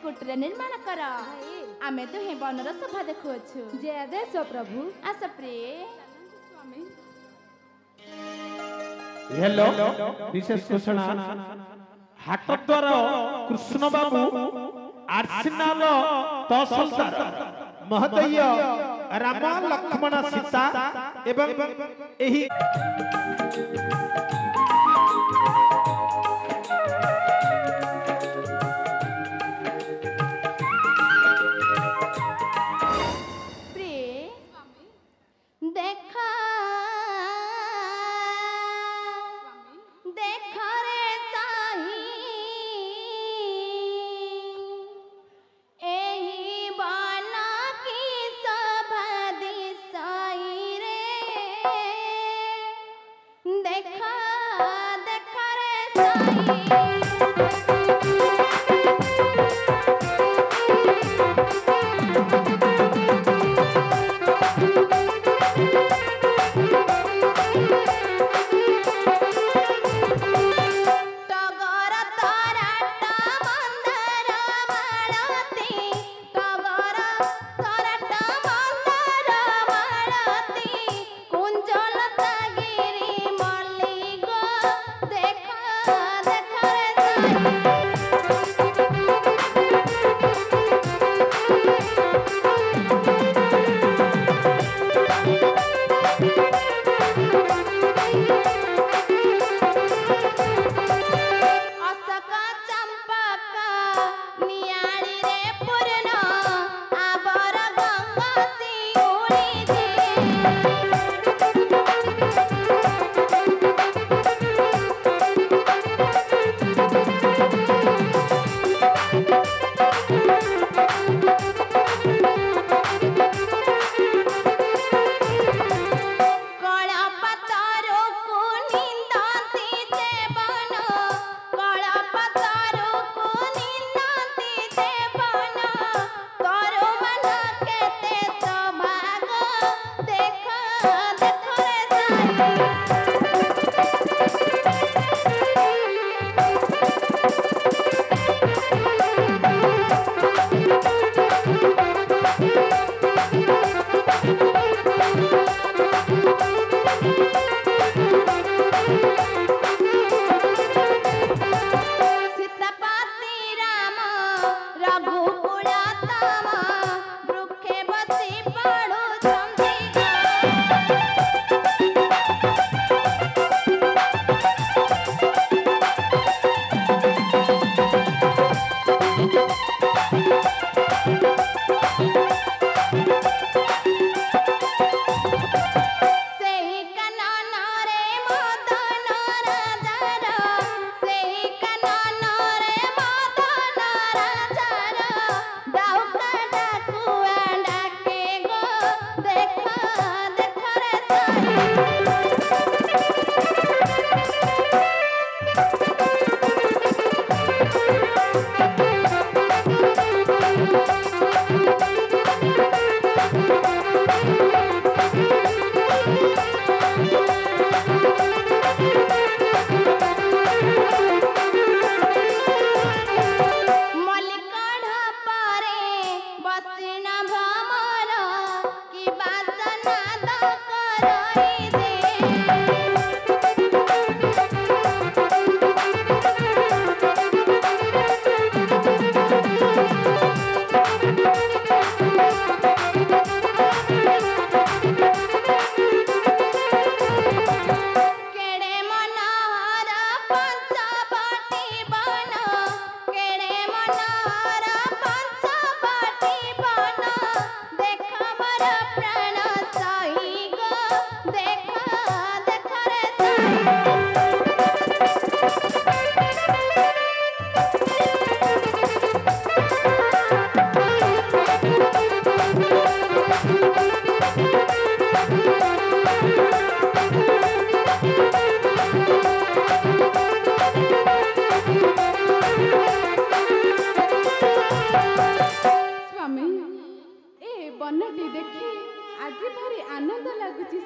कुटीर निर्माण कर आमे तो हे बनर शोभा देखुछु जय आदेश प्रभु आस प्रिय स्वामी हेलो विशेष घोषणा हाट द्वार कृष्ण बाबू आर्सेनाल तहसीलदार महोदय राम लक्ष्मण सीता एवं एही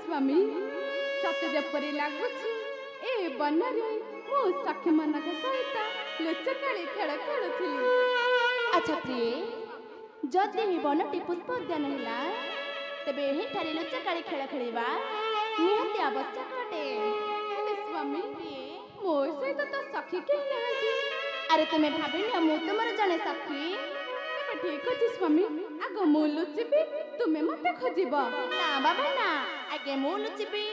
स्वामी सत्य जपरी लगुची ए बनरे मो सखी मनक सहित लुचकाली खेल खेलुथिली। ଆଚ୍ଛା ପ୍ରିୟ, ଯଦି ଏହି ବନଟି ପୁଷ୍ପ ଉଦ୍ୟାନ ହେଲା ତେବେ ଏହିଠାରେ ଲୁଚକାଳି ଖେଳ ଖେଳିବା ନିହାତି ଆବଶ୍ୟକ ଅଟେ। ହେଲେ ସ୍ୱାମୀ ମୋ ସହିତ ତ ସଖୀ କେହି ନାହାନ୍ତି। ଆରେ ତୁମେ ଭାବିନିଅ ମୁଁ ତୁମର ଜଣେ ସଖୀ। ତେବେ ଠିକ ଅଛି ସ୍ୱାମୀ, ଆଗ ମୁଁ ଲୁଚିବି, ତୁମେ ମତେ ଖୋଜିବ। ନା ବାବା ନା, ଆଗେ ମୁଁ ଲୁଚିବି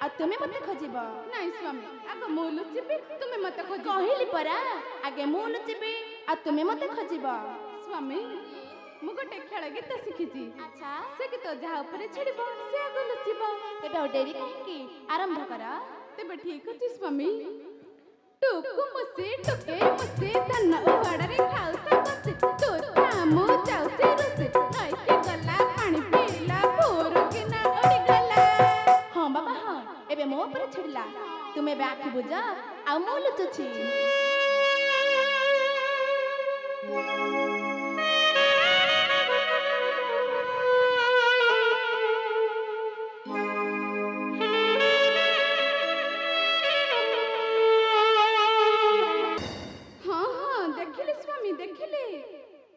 ଆଉ ତୁମେ ମତେ ଖୋଜିବ। ନାଇଁ ସ୍ୱାମୀ, ଆଗ ମୁଁ ଲୁଚିବି, ତୁମେ ମତେ ଖୋଜିବ। କହିଲି ପରା, ଆଗେ ମୁଁ ଲୁଚିବି ଆଉ ତୁମେ ମତେ ଖୋଜିବ। ସ୍ୱାମୀ ମୁଁ ଗୋଟେ ଖେଳ ଗୀତ ଶିଖିଛି। ଆଚ୍ଛା, ସେ ଗୀତ ଯାହା ଉପରେ ଛିଡ଼ିବ ସେ ଆଗ ଲୁଚିବ। ତେବେ ଆଉ ଡେରି କାହିଁକି, ଆରମ୍ଭ କର। ତେବେ ଠିକ ଅଛି ସ୍ୱାମୀ। ଟୁକୁ ମୁସି ଟୁକେ ମୁସି ଧାନ ଉଗାଡ଼ରେ ଖାଉସ ବସି, ତୋତା ମୁଁ ଯାଉଛି ରୁଷି, ନଈକି ଗଲା ପାଣି ପିଇଲା ଭୋର କିନା ଉଡ଼ିଗଲା। ହଁ ବାବା ହଁ, ଏବେ ମୋ ଉପରେ ଛିଡ଼ିଲା। ତୁମେ ଏବେ ଆଖି ବୁଝ ଆଉ ମୁଁ ଲୁଚୁଛି। ହଁ ହଁ ଦେଖିଲି ସ୍ୱାମୀ ଦେଖିଲି,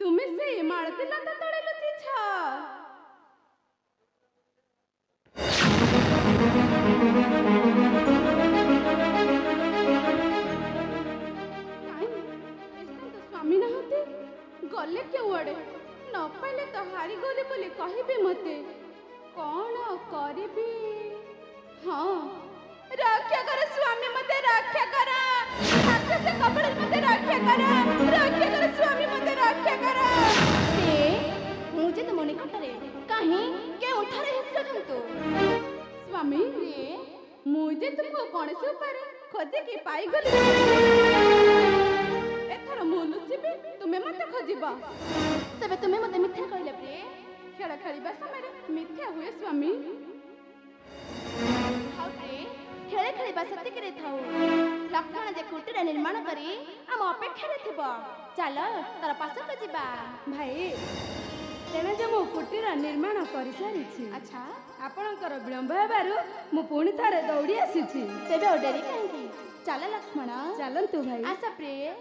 ତୁମେ ସେଇ ମାଳତୀ ଲତା ତଳେ ଲୁଚିଛ। କାଇଁ ଏତେ ତ ସ୍ୱାମୀ ନାହାନ୍ତି, ଗଲେ କେଉଁଆଡ଼େ? ନ ପାଇଲେ ତ ହାରିଗଲି ବୋଲି କହିବେ ମତେ। କଣ କରିବି? ହଁ, ରକ୍ଷା କର ସ୍ୱାମୀ, ମତେ ରକ୍ଷା କର। ରାକ୍ଷସ କବଳରୁ ମତେ ରକ୍ଷା କର, ରକ୍ଷା କର ସ୍ୱାମୀ, ମତେ ରକ୍ଷା କର। ମୁଁ ଯେ ତୁମ ନିକଟରେ, କାହିଁ କେଉଁଠାରେ ହିଂସ୍ର ଜନ୍ତୁ? ସ୍ୱାମୀ ମୁଁ ଯେ ତୁମକୁ କୌଣସି ଉପାୟରେ ଖୋଜିକି ପାଇଗଲି। ଏଥର ମୁଁ ଲୁଚିବି, ତୁମେ ମତେ ଖୋଜିବ। ତେବେ ତୁମେ ମତେ ମିଥ୍ୟା କହିଲେ ପ୍ରିୟ। ଖେଳ ଖେଳିବା ସମୟରେ ମିଥ୍ୟା ହୁଏ ସ୍ୱାମୀ। ଥାଉ ପ୍ରିୟ, ଖେଳେ ଖେଳିବା ସେତିକିରେ ଥାଉ। ଲକ୍ଷ୍ମଣ ଯେ କୁଟୀର ନିର୍ମାଣ କରି ଆମ ଅପେକ୍ଷାରେ ଥିବ। ଚାଲ ତାର ପାଶକୁ ଯିବା। ଭାଇ ତେଣେ ଯେ ମୁଁ କୁଟୀର ନିର୍ମାଣ କରିସାରିଛି। ଆଚ୍ଛା, ଆପଣଙ୍କର ବିଳମ୍ବ ହେବାରୁ ମୁଁ ପୁଣି ଥରେ ଦୌଡ଼ି ଆସିଛି। ତେବେ ଆଉ ଡେରି କାହିଁକି, ଚାଲ ଲକ୍ଷ୍ମଣ। ଚାଲନ୍ତୁ ଭାଇ। ଆସ ପ୍ରିୟ।